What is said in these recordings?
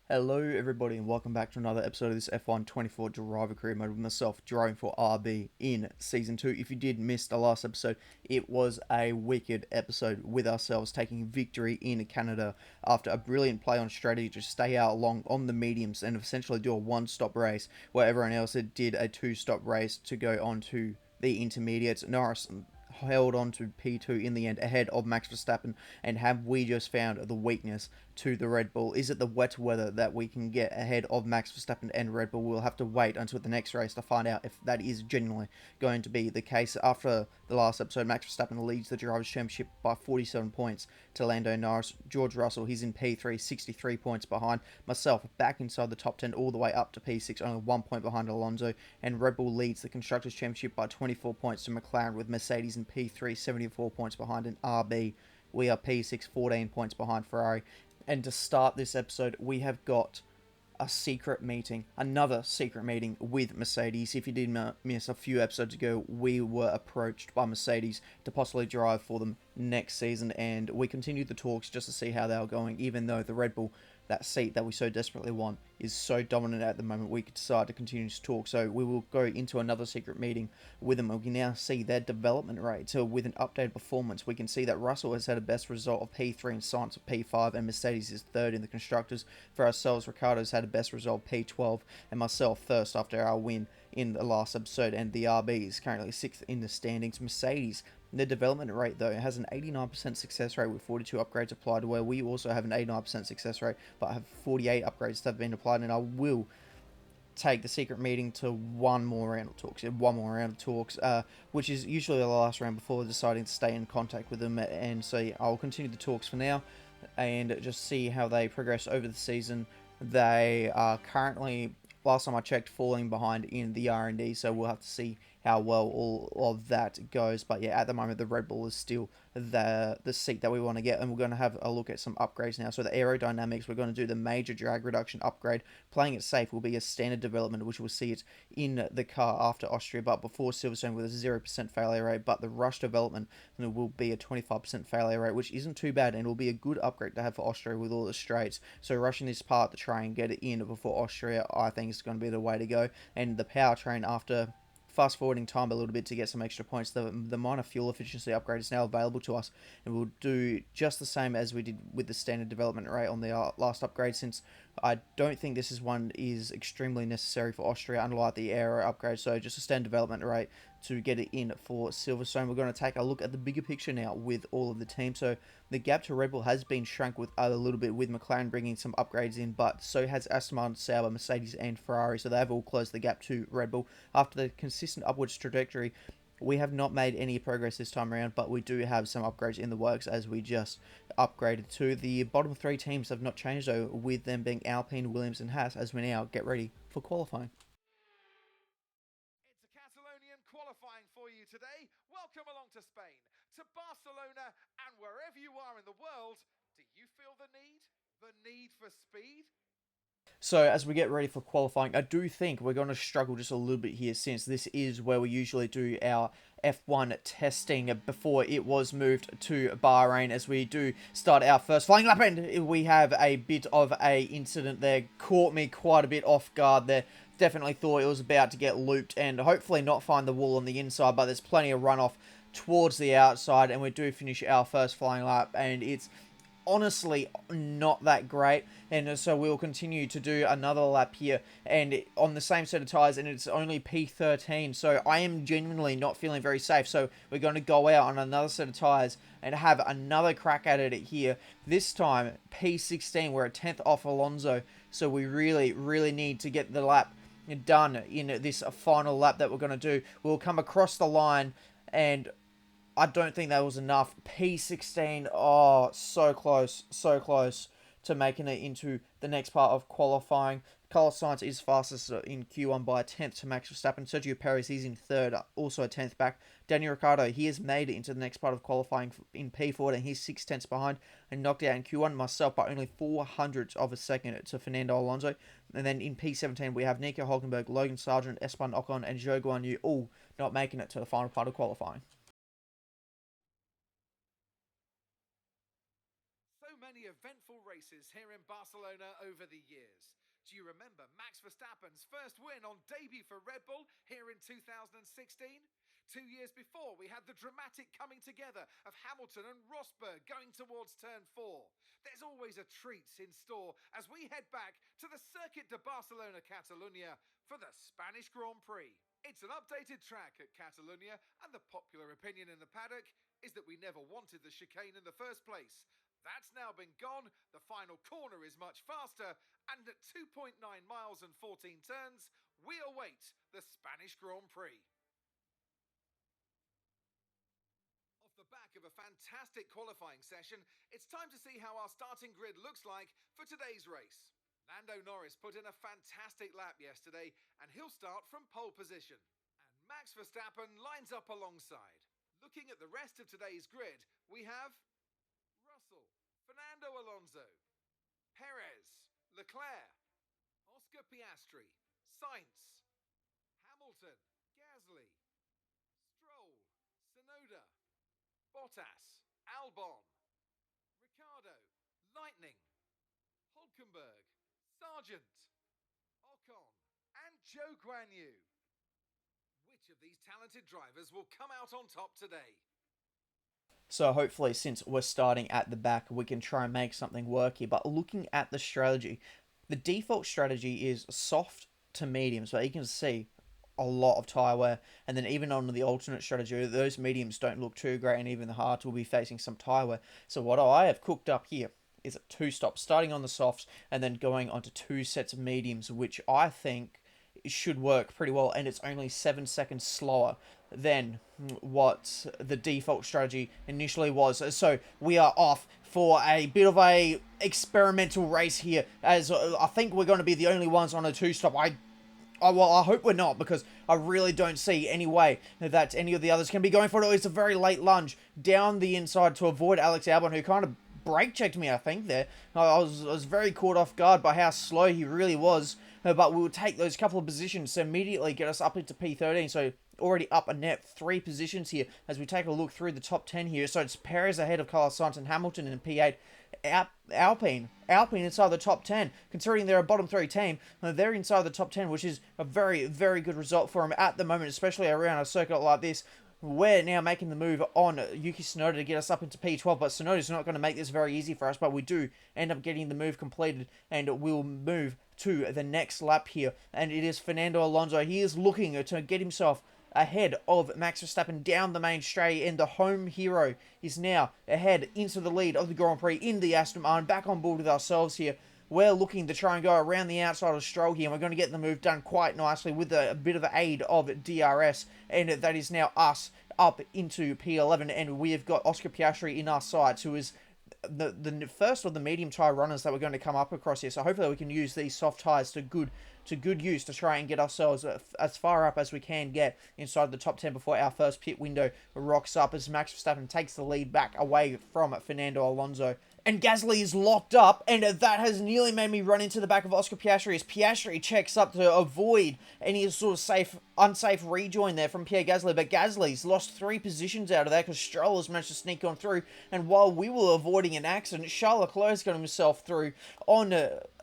Hello, everybody, and welcome back to another episode of this F1 24 Driver Career Mode with myself, driving for RB in Season 2. If you did miss the last episode, it was a wicked episode with ourselves taking victory in Canada after a brilliant play on strategy to stay out long on the mediums and essentially do a one-stop race where everyone else did a two-stop race to go on to the intermediates. Norris held on to P2 in the end ahead of Max Verstappen, and have we just found the weakness to the Red Bull? Is it the wet weather that we can get ahead of Max Verstappen and Red Bull? We'll have to wait until the next race to find out if that is genuinely going to be the case. After the last episode, Max Verstappen leads the Drivers' Championship by 47 points to Lando Norris. George Russell, he's in P3, 63 points behind. Myself, back inside the top 10 all the way up to P6, only 1 point behind Alonso. And Red Bull leads the Constructors' Championship by 24 points to McLaren, with Mercedes in P3, 74 points behind. And RB, we are P6, 14 points behind Ferrari. And to start this episode, we have got a secret meeting, another secret meeting with Mercedes. If you did miss a few episodes ago, we were approached by Mercedes to possibly drive for them next season, and we continued the talks just to see how they were going, even though the Red Bull, that seat that we so desperately want, is so dominant at the moment. We could decide to continue to talk, so we will go into another secret meeting with them. We can now see their development rate. So with an updated performance, we can see that Russell has had a best result of P3 and Sainz of P5, and Mercedes is third in the Constructors. For ourselves, Ricciardo's had a best result of P12, and myself first after our win in the last episode, and the RB is currently 6th in the standings. Mercedes, the development rate, though, has an 89% success rate with 42 upgrades applied, where we also have an 89% success rate, but have 48 upgrades that have been applied, and I will take the secret meeting to one more round of talks. Which is usually the last round before deciding to stay in contact with them, and so I'll continue the talks for now and just see how they progress over the season. They are currently, last time I checked, falling behind in the R&D, so we'll have to see how well all of that goes. But yeah, at the moment, the Red Bull is still the seat that we want to get, and we're going to have a look at some upgrades now. So the aerodynamics, we're going to do the major drag reduction upgrade. Playing it safe will be a standard development, which we'll see it in the car after Austria, but before Silverstone with a 0% failure rate. But the rush development will be a 25% failure rate, which isn't too bad, and it will be a good upgrade to have for Austria with all the straights. So rushing this part to try and get it in before Austria, I think, is going to be the way to go. And the powertrain, after fast forwarding time a little bit to get some extra points, the minor fuel efficiency upgrade is now available to us, and we'll do just the same as we did with the standard development rate on the last upgrade, since I don't think this one is extremely necessary for Austria, unlike the aero upgrade. So just a standard development rate to get it in for Silverstone. We're going to take a look at the bigger picture now with all of the teams. So the gap to Red Bull has been shrunk with a little bit, with McLaren bringing some upgrades in, but so has Aston Martin, Sauber, Mercedes and Ferrari. So they have all closed the gap to Red Bull. After the consistent upwards trajectory, we have not made any progress this time around, but we do have some upgrades in the works, as we just upgraded to. The bottom three teams have not changed, though, with them being Alpine, Williams and Haas, as we now get ready for qualifying. It's a Catalonian qualifying for you today. Welcome along to Spain, to Barcelona, and wherever you are in the world. Do you feel the need? The need for speed? So as we get ready for qualifying, I do think we're going to struggle just a little bit here, since this is where we usually do our F1 testing before it was moved to Bahrain. As we do start our first flying lap, and we have a bit of a incident there. Caught me quite a bit off guard there. Definitely thought it was about to get looped and hopefully not find the wall on the inside, but there's plenty of runoff towards the outside, and we do finish our first flying lap, and it's honestly not that great, and so we'll continue to do another lap here and on the same set of tires, and it's only P13, so I am genuinely not feeling very safe. So we're going to go out on another set of tires and have another crack at it here. This time P16, we're a 10th off Alonso, so we really need to get the lap done in this final lap that we're going to do. We'll come across the line, and I don't think that was enough. P16, oh, so close to making it into the next part of qualifying. Carlos Sainz is fastest in Q1 by a 10th to Max Verstappen. Sergio Perez, he's in third, also a 10th back. Daniel Ricciardo, he has made it into the next part of qualifying in P4, and he's 6 tenths behind and knocked out in Q1 myself by only 400ths of a second to Fernando Alonso. And then in P17, we have Nico Hulkenberg, Logan Sargent, Esteban Ocon, and Zhou Guanyu all not making it to the final part of qualifying. So many many eventful races here in Barcelona over the years. Do you remember Max Verstappen's first win on debut for Red Bull here in 2016? 2 years before, we had the dramatic coming together of Hamilton and Rosberg going towards turn 4. There's always a treat in store as we head back to the Circuit de Barcelona, Catalunya for the Spanish Grand Prix. It's an updated track at Catalunya, and the popular opinion in the paddock is that we never wanted the chicane in the first place. That's now been gone, the final corner is much faster, and at 2.9 miles and 14 turns, we await the Spanish Grand Prix. Off the back of a fantastic qualifying session, it's time to see how our starting grid looks like for today's race. Lando Norris put in a fantastic lap yesterday, and he'll start from pole position. And Max Verstappen lines up alongside. Looking at the rest of today's grid, we have Russell, Fernando Alonso, Perez, Leclerc, Oscar Piastri, Sainz, Hamilton, Gasly, Stroll, Tsunoda, Bottas, Albon, Ricciardo, Lightning, Hulkenberg, Sargent, Ocon, and Zhou Guanyu. Which of these talented drivers will come out on top today? So hopefully, since we're starting at the back, we can try and make something work here. But looking at the strategy, the default strategy is soft to medium. So you can see a lot of tyre wear. And then even on the alternate strategy, those mediums don't look too great, and even the hards will be facing some tyre wear. So what I have cooked up here is a 2-stop, starting on the softs and then going onto 2 sets of mediums, which I think should work pretty well, and it's only 7 seconds slower than what the default strategy initially was. So we are off for a bit of a experimental race here, as I think we're going to be the only ones on a 2-stop. Well, I hope we're not, because I really don't see any way that any of the others can be going for it. It's a very late lunge down the inside to avoid Alex Albon, who kind of brake checked me, I think, there. I was very caught off guard by how slow he really was, but we will take those couple of positions to immediately get us up into P13, so already up a net 3 positions here as we take a look through the top 10 here. So it's Perez ahead of Carlos Sainz and Hamilton in P8. Alpine inside the top 10, considering they're a bottom 3 team. They're inside the top 10, which is a very, very good result for them at the moment, especially around a circuit like this. We're now making the move on Yuki Tsunoda to get us up into P12, but Tsunoda's not going to make this very easy for us, but we do end up getting the move completed, and we'll move to the next lap here, and it is Fernando Alonso. He is looking to get himself ahead of Max Verstappen down the main straight, and the home hero is now ahead into the lead of the Grand Prix in the Aston Martin. Back on board with ourselves here. We're looking to try and go around the outside of Stroll here, and we're going to get the move done quite nicely with a bit of aid of DRS, and that is now us up into P11, and we have got Oscar Piastri in our sights, who is the first of the medium tyre runners that we're going to come up across here. So hopefully we can use these soft tyres to good use to try and get ourselves as far up as we can get inside the top 10 before our first pit window rocks up, as Max Verstappen takes the lead back away from Fernando Alonso. And Gasly is locked up, and that has nearly made me run into the back of Oscar Piastri as Piastri checks up to avoid any sort of unsafe rejoin there from Pierre Gasly. But Gasly's lost 3 positions out of there because Stroll has managed to sneak on through. And while we were avoiding an accident, Charles Leclerc's got himself through on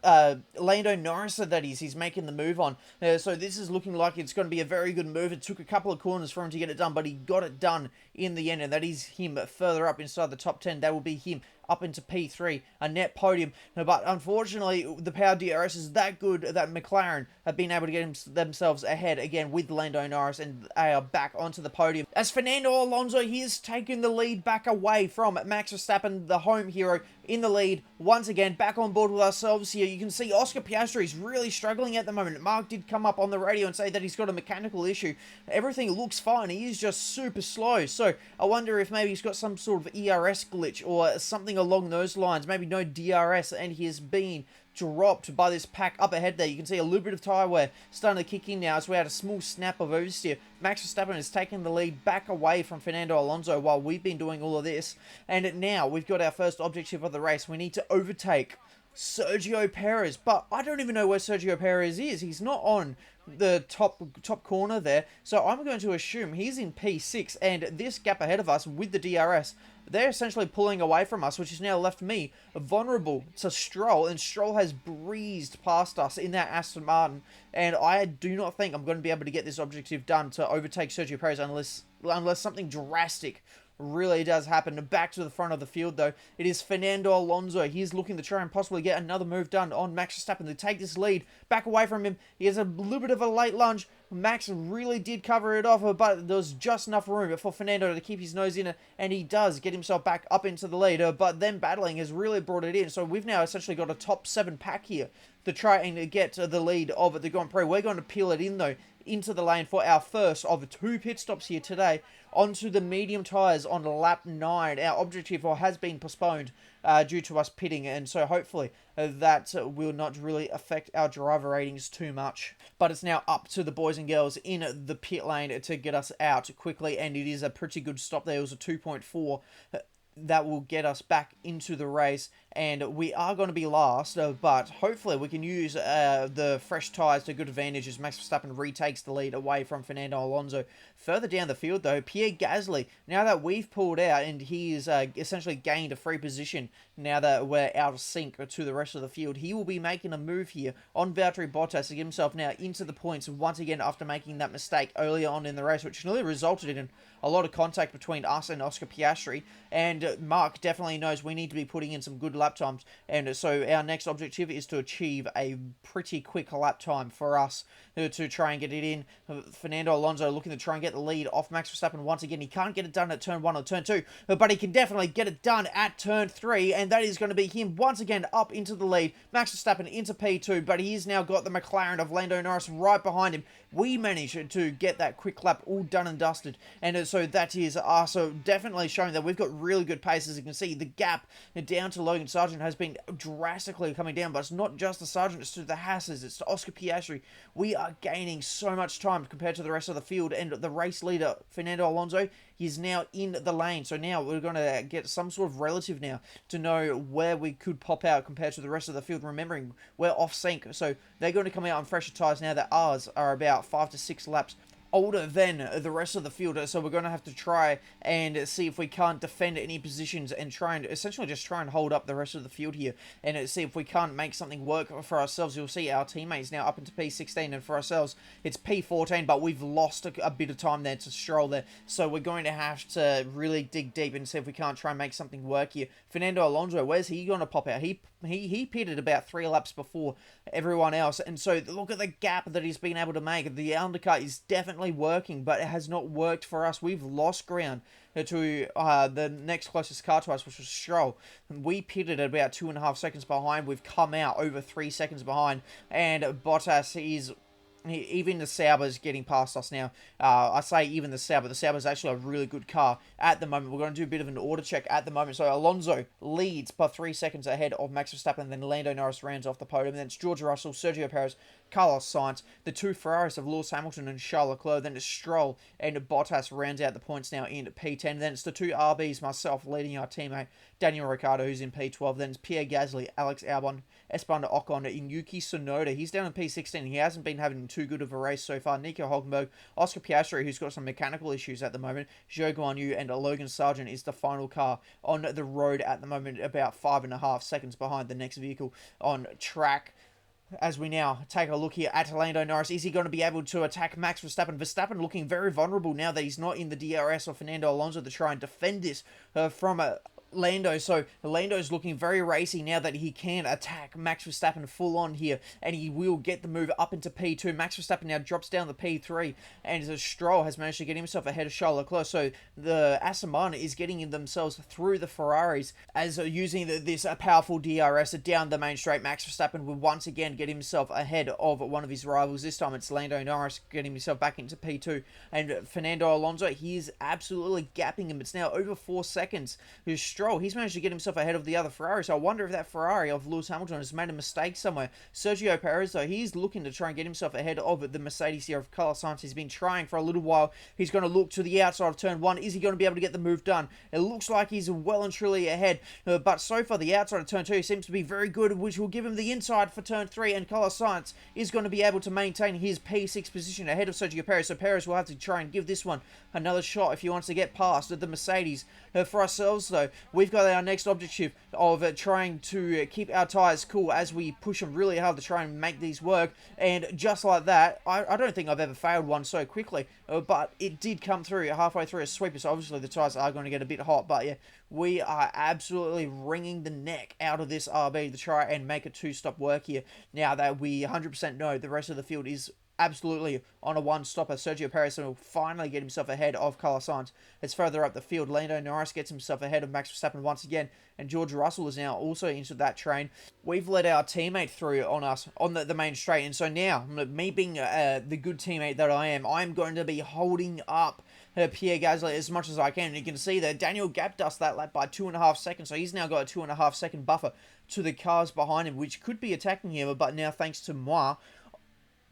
Lando Norris, that he's making the move on. So this is looking like it's going to be a very good move. It took a couple of corners for him to get it done, but he got it done in the end, and that is him further up inside the top 10. That will be him up into P3, a net podium. But unfortunately, the power DRS is that good that McLaren have been able to get themselves ahead again with Lando Norris, and they are back onto the podium. As Fernando Alonso, he has taken the lead back away from Max Verstappen, the home hero, in the lead. Once again, back on board with ourselves here. You can see Oscar Piastri is really struggling at the moment. Mark did come up on the radio and say that he's got a mechanical issue. Everything looks fine. He is just super slow. So I wonder if maybe he's got some sort of ERS glitch or something along those lines. Maybe no DRS, and he has been dropped by this pack up ahead there. You can see a little bit of tyre wear starting to kick in now as we had a small snap of oversteer. Max Verstappen has taken the lead back away from Fernando Alonso while we've been doing all of this. And now we've got our first objective of the race. We need to overtake Sergio Perez. But I don't even know where Sergio Perez is. He's not on the top corner there. So I'm going to assume he's in P6, and this gap ahead of us with the DRS, they're essentially pulling away from us, which has now left me vulnerable to Stroll, and Stroll has breezed past us in that Aston Martin, and I do not think I'm going to be able to get this objective done to overtake Sergio Perez unless something drastic really does happen. Back to the front of the field, though, it is Fernando Alonso. He's looking to try and possibly get another move done on Max Verstappen to take this lead. Back away from him. He has a little bit of a late lunge. Max really did cover it off, but there was just enough room for Fernando to keep his nose in it, and he does get himself back up into the lead. But then battling has really brought it in, so we've now essentially got a top 7 pack here to try and get the lead of the Grand Prix. We're going to peel it in, though, into the lane for our first of 2 pit stops here today onto the medium tyres on lap 9. Our objective has been postponed due to us pitting, and so hopefully that will not really affect our driver ratings too much. But it's now up to the boys and girls in the pit lane to get us out quickly, and it is a pretty good stop there. It was a 2.4. That will get us back into the race, and we are going to be last, but hopefully we can use the fresh tyres to good advantage as Max Verstappen retakes the lead away from Fernando Alonso. Further down the field, though, Pierre Gasly, now that we've pulled out and he is essentially gained a free position now that we're out of sync to the rest of the field, he will be making a move here on Valtteri Bottas to get himself now into the points once again after making that mistake earlier on in the race, which nearly resulted in a lot of contact between us and Oscar Piastri. And Mark definitely knows we need to be putting in some good lap times, and so our next objective is to achieve a pretty quick lap time for us to try and get it in. Fernando Alonso looking to try and get the lead off Max Verstappen once again. He can't get it done at turn 1 or turn 2, but he can definitely get it done at turn 3, and that is going to be him once again up into the lead. Max Verstappen into P2, but he's now got the McLaren of Lando Norris right behind him. We managed to get that quick lap all done and dusted, and so that is also definitely showing that we've got really good pace. As you can see, the gap down to Logan Sargent has been drastically coming down, but it's not just the Sargent, it's to the Hasses, it's to Oscar Piastri. We are gaining so much time compared to the rest of the field, and the race leader, Fernando Alonso, he's now in the lane, so now we're going to get some sort of relative now to know where we could pop out compared to the rest of the field. Remembering, we're off sync, so they're going to come out on fresher tyres now that ours are about 5 to 6 laps older than the rest of the field, so we're going to have to try and see if we can't defend any positions and try and essentially just try and hold up the rest of the field here and see if we can't make something work for ourselves. You'll see our teammates now up into P16, and for ourselves it's P14, but we've lost a bit of time there to Stroll there, so we're going to have to really dig deep and see if we can't try and make something work here. Fernando Alonso, where's he going to pop out? He pitted about 3 laps before everyone else, and so look at the gap that he's been able to make. The undercut is definitely working, but it has not worked for us. We've lost ground to the next closest car to us, which was Stroll. We pitted at about 2.5 seconds behind. We've come out over 3 seconds behind, and Bottas is... Even the Sauber's getting past us now. I say even the Sauber. The Sauber's actually a really good car at the moment. We're going to do a bit of an order check at the moment. So Alonso leads by 3 seconds ahead of Max Verstappen. Then Lando Norris rounds off the podium. Then it's George Russell, Sergio Perez, Carlos Sainz. The 2 Ferraris of Lewis Hamilton and Charles Leclerc. Then it's Stroll and Bottas rounds out the points now in P10. Then it's the 2 RBs, myself leading our teammate Daniel Ricciardo, who's in P12. Then it's Pierre Gasly, Alex Albon, Esteban Ocon, and Yuki Tsunoda. He's down in P16. He hasn't been having too good of a race so far. Nico Hulkenberg, Oscar Piastri, who's got some mechanical issues at the moment, Zhou Guan Yu, and Logan Sargent is the final car on the road at the moment, about 5.5 seconds behind the next vehicle on track. As we now take a look here at Lando Norris, is he going to be able to attack Max Verstappen? Verstappen looking very vulnerable now that he's not in the DRS of Fernando Alonso to try and defend this from Lando. So Lando's looking very racy now that he can attack Max Verstappen full on here, and he will get the move up into P2. Max Verstappen now drops down to P3, and Stroll has managed to get himself ahead of Charles Leclerc. So the Aston Martin is getting themselves through the Ferraris as using this powerful DRS down the main straight. Max Verstappen will once again get himself ahead of one of his rivals. This time it's Lando Norris getting himself back into P2, and Fernando Alonso, he is absolutely gapping him. It's now over 4 seconds. Stroll, he's managed to get himself ahead of the other Ferrari. So I wonder if that Ferrari of Lewis Hamilton has made a mistake somewhere. Sergio Perez, though, he's looking to try and get himself ahead of the Mercedes here of Carlos Sainz. He's been trying for a little while. He's going to look to the outside of turn 1. Is he going to be able to get the move done? It looks like he's well and truly ahead. But so far, the outside of turn 2 seems to be very good, which will give him the inside for turn 3. And Carlos Sainz is going to be able to maintain his P6 position ahead of Sergio Perez. So Perez will have to try and give this one another shot if he wants to get past the Mercedes. For ourselves, though, we've got our next objective of trying to keep our tyres cool as we push them really hard to try and make these work. And just like that, I don't think I've ever failed one so quickly, but it did come through halfway through a sweeper, so obviously the tyres are going to get a bit hot. But yeah, we are absolutely wringing the neck out of this RB to try and make a two-stop work here. Now that we 100% know the rest of the field is absolutely on a one-stopper. Sergio Perez will finally get himself ahead of Carlos Sainz. As further up the field, Lando Norris gets himself ahead of Max Verstappen once again, and George Russell is now also into that train. We've let our teammate through on us on the main straight, and so now, me being the good teammate that I am, I'm going to be holding up Pierre Gasly as much as I can. And you can see that Daniel gapped us that lap by 2.5 seconds, so he's now got a 2.5 second buffer to the cars behind him, which could be attacking him, but now thanks to moi,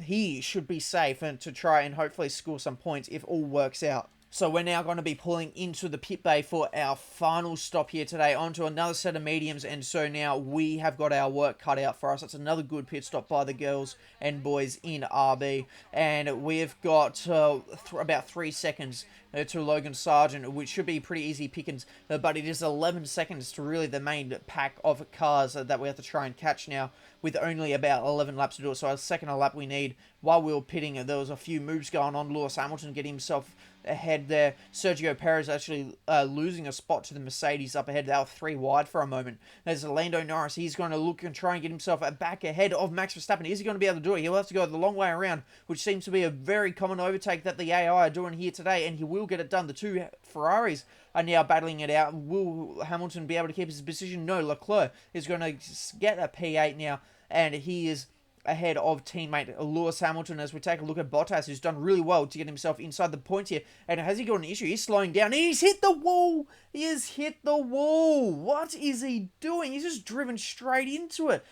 he should be safe and to try and hopefully score some points if all works out. So we're now going to be pulling into the pit bay for our final stop here today, onto another set of mediums, and so now we have got our work cut out for us. That's another good pit stop by the girls and boys in RB, and we've got about 3 seconds to Logan Sargent, which should be pretty easy pickings, but it is 11 seconds to really the main pack of cars that we have to try and catch now, with only about 11 laps to do it. So a second a lap we need. While we were pitting, there was a few moves going on. Lewis Hamilton getting himself ahead there. Sergio Perez actually losing a spot to the Mercedes up ahead. They were 3 wide for a moment. There's Lando Norris. He's going to look and try and get himself back ahead of Max Verstappen. Is he going to be able to do it? He'll have to go the long way around, which seems to be a very common overtake that the AI are doing here today, and he will get it done. The two Ferraris are now battling it out. Will Hamilton be able to keep his position? No, Leclerc is going to get a P8 now, and he is ahead of teammate Lewis Hamilton. As we take a look at Bottas, who's done really well to get himself inside the points here. And has he got an issue? He's slowing down. He's hit the wall. He has hit the wall. What is he doing? He's just driven straight into it.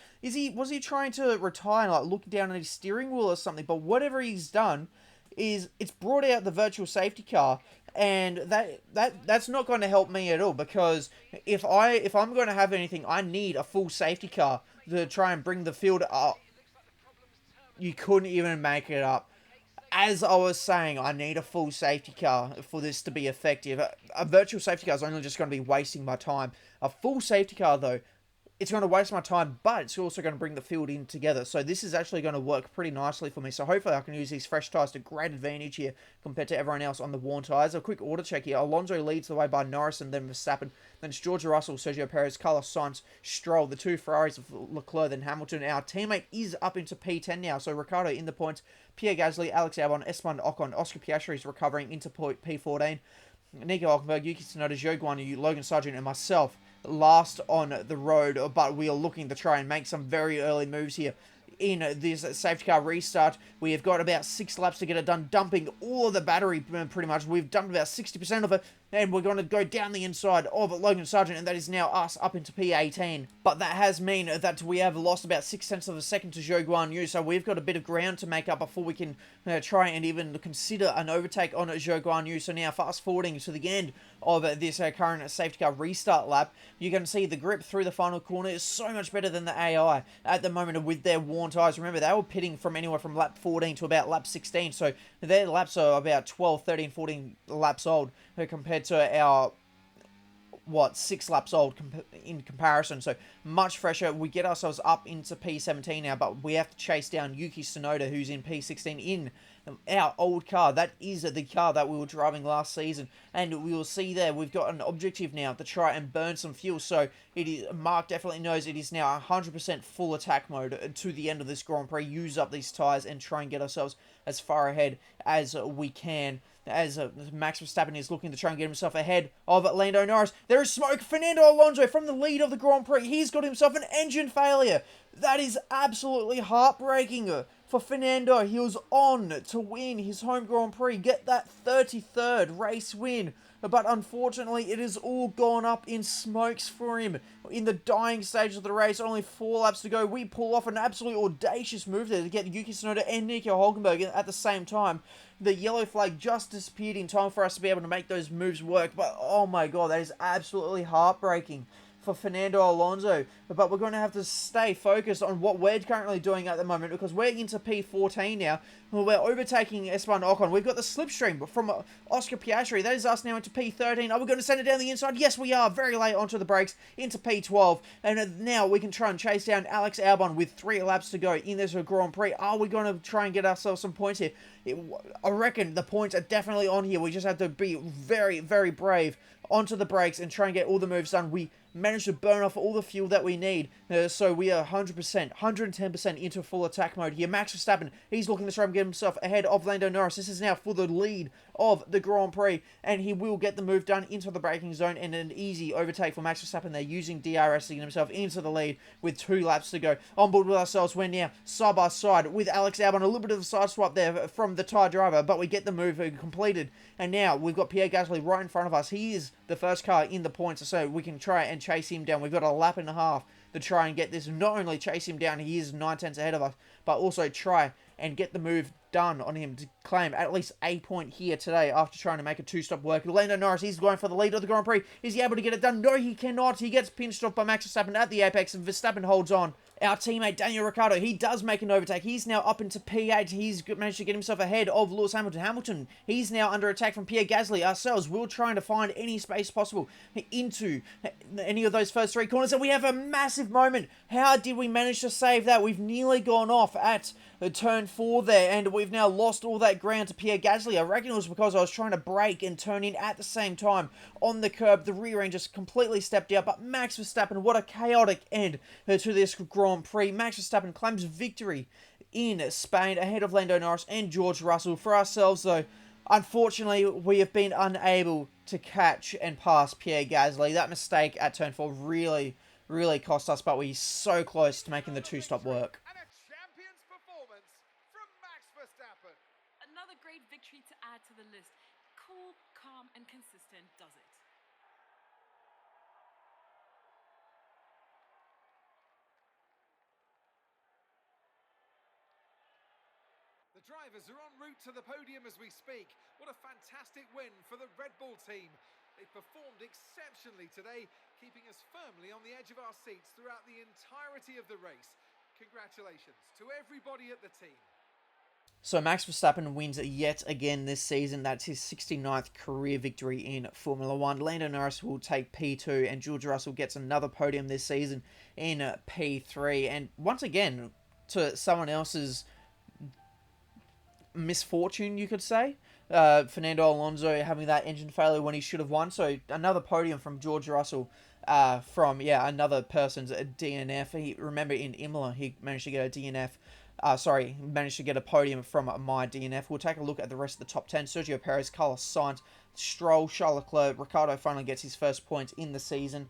Was he trying to retire and like look down at his steering wheel or something? But whatever he's done is it's brought out the virtual safety car, and that's not going to help me at all, because if I'm going to have anything, I need a full safety car to try and bring the field up. You couldn't even make it up. As I was saying, I need a full safety car for this to be effective. A virtual safety car is only just going to be wasting my time. A full safety car, though, it's going to waste my time, but it's also going to bring the field in together. So this is actually going to work pretty nicely for me. So hopefully I can use these fresh tyres to great advantage here compared to everyone else on the worn tyres. A quick order check here. Alonso leads the way by Norris and then Verstappen. Then it's George Russell, Sergio Perez, Carlos Sainz, Stroll, the two Ferraris of Leclerc, then Hamilton. Our teammate is up into P10 now. So Ricciardo in the points. Pierre Gasly, Alex Albon, Esteban Ocon, Oscar Piastri is recovering into P14. Nico Hulkenberg, Yuki Tsunoda, Zhou Guanyu, Logan Sargent, and myself last on the road, but we are looking to try and make some very early moves here in this safety car restart. We have got about 6 laps to get it done, dumping all of the battery pretty much. We've dumped about 60% of it, and we're going to go down the inside of Logan Sargent, and that is now us up into P18. But that has meant that we have lost about 6/10 of a second to Zhou Guanyu, so we've got a bit of ground to make up before we can try and even consider an overtake on Zhou Guanyu. So now fast forwarding to the end of this current safety car restart lap, you can see the grip through the final corner is so much better than the AI at the moment with their worn tyres. Remember, they were pitting from anywhere from lap 14 to about lap 16, so their laps are about 12, 13, 14 laps old compared to our 6 laps old in comparison. So much fresher. We get ourselves up into P17 now, but we have to chase down Yuki Tsunoda, who's in P16 in our old car. That is the car that we were driving last season, and we will see there we've got an objective now to try and burn some fuel. So it is, Mark definitely knows it is now 100% full attack mode to the end of this Grand Prix. Use up these tyres and try and get ourselves as far ahead as we can, as Max Verstappen is looking to try and get himself ahead of Lando Norris. There is smoke. Fernando Alonso from the lead of the Grand Prix. He's got himself an engine failure. That is absolutely heartbreaking for Fernando. He was on to win his home Grand Prix, get that 33rd race win but unfortunately it has all gone up in smokes for him. In the dying stage of the race, only 4 laps to go, we pull off an absolutely audacious move there to get Yuki Tsunoda and Nico Hulkenberg at the same time. The yellow flag just disappeared in time for us to be able to make those moves work, but oh my god, that is absolutely heartbreaking for Fernando Alonso. But we're going to have to stay focused on what we're currently doing at the moment, because we're into P14 now. We're overtaking Esteban Ocon. We've got the slipstream from Oscar Piastri. That is us now into P13. Are we going to send it down the inside? Yes, we are. Very late onto the brakes into P12. And now we can try and chase down Alex Albon with 3 laps to go in this Grand Prix. Are we going to try and get ourselves some points here? I reckon the points are definitely on here. We just have to be very, very brave onto the brakes and try and get all the moves done. We managed to burn off all the fuel that we need, so we are 100%, 110% into full attack mode here. Max Verstappen, he's looking to try and get himself ahead of Lando Norris. This is now for the lead of the Grand Prix, and he will get the move done into the braking zone, and an easy overtake for Max Verstappen there, using DRS to get himself into the lead with 2 laps to go. On board with ourselves, we're now side by side with Alex Albon. A little bit of a side swap there from the tyre driver, but we get the move completed, and now we've got Pierre Gasly right in front of us. He is the first car in the points, so we can try and chase him down. We've got a lap and a half to try and get this. Not only chase him down, he is 9/10 ahead of us, but also try and get the move done on him to claim at least a point here today after trying to make a 2-stop work. Lando Norris, he's going for the lead of the Grand Prix. Is he able to get it done? No, he cannot. He gets pinched off by Max Verstappen at the apex, and Verstappen holds on. Our teammate Daniel Ricciardo, he does make an overtake. He's now up into P8. He's managed to get himself ahead of Lewis Hamilton. Hamilton, he's now under attack from Pierre Gasly. Ourselves, we're trying to find any space possible into any of those first 3 corners, and we have a massive moment. How did we manage to save that? We've nearly gone off at turn 4 there, and we've now lost all that ground to Pierre Gasly. I reckon it was because I was trying to brake and turn in at the same time on the curb. The rear end just completely stepped out, but Max Verstappen, what a chaotic end to this Grand Prix. Max Verstappen claims victory in Spain ahead of Lando Norris and George Russell. For ourselves, though, unfortunately, we have been unable to catch and pass Pierre Gasly. That mistake at turn 4 really, really cost us, but we're so close to making the 2-stop work. Another great victory to add to the list. Cool, calm, and consistent does it. The drivers are en route to the podium as we speak. What a fantastic win for the Red Bull team. They've performed exceptionally today, keeping us firmly on the edge of our seats throughout the entirety of the race. Congratulations to everybody at the team. So Max Verstappen wins yet again this season. That's his 69th career victory in Formula 1. Lando Norris will take P2, and George Russell gets another podium this season in P3. And once again, to someone else's misfortune, you could say, Fernando Alonso having that engine failure when he should have won. So another podium from George Russell from another person's DNF. Remember in Imola, he managed to get a DNF. Managed to get a podium from my DNF. We'll take a look at the rest of the top 10. Sergio Perez, Carlos Sainz, Stroll, Charles Leclerc, Ricciardo finally gets his first points in the season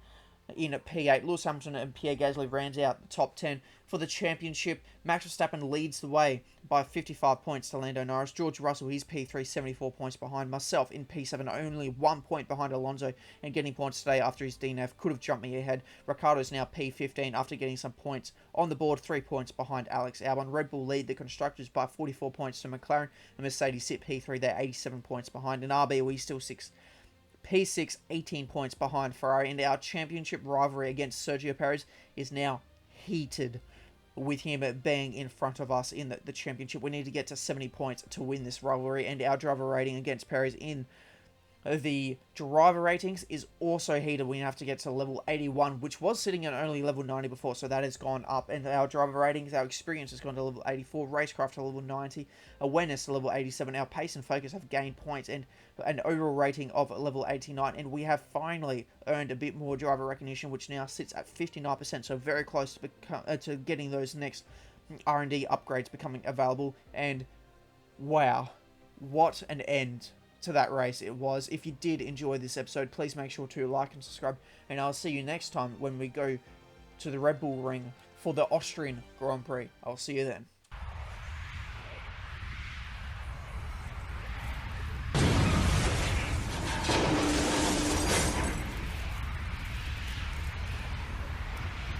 in P8. Lewis Hamilton and Pierre Gasly rounds out the top 10 for the championship. Max Verstappen leads the way by 55 points to Lando Norris. George Russell, he's P3, 74 points behind. Myself in P7, only 1 point behind Alonso, and getting points today after his DNF could have jumped me ahead. Ricciardo's now P15 after getting some points on the board, 3 points behind Alex Albon. Red Bull lead the constructors by 44 points to McLaren, and Mercedes sit P3, they're 87 points behind. And RB, we still P6, 18 points behind Ferrari, and our championship rivalry against Sergio Perez is now heated, with him being in front of us in the championship. We need to get to 70 points to win this rivalry, and our driver rating against Perez in the driver ratings is also heated. We have to get to level 81, which was sitting at only level 90 before, so that has gone up. And our driver ratings, our experience has gone to level 84, racecraft to level 90, awareness to level 87. Our pace and focus have gained points and an overall rating of level 89, and we have finally earned a bit more driver recognition, which now sits at 59%, so very close to getting those next R&D upgrades becoming available. And wow, what an end to that race it was. If you did enjoy this episode, please make sure to like and subscribe, and I'll see you next time when we go to the Red Bull Ring for the Austrian Grand Prix. I'll see you then.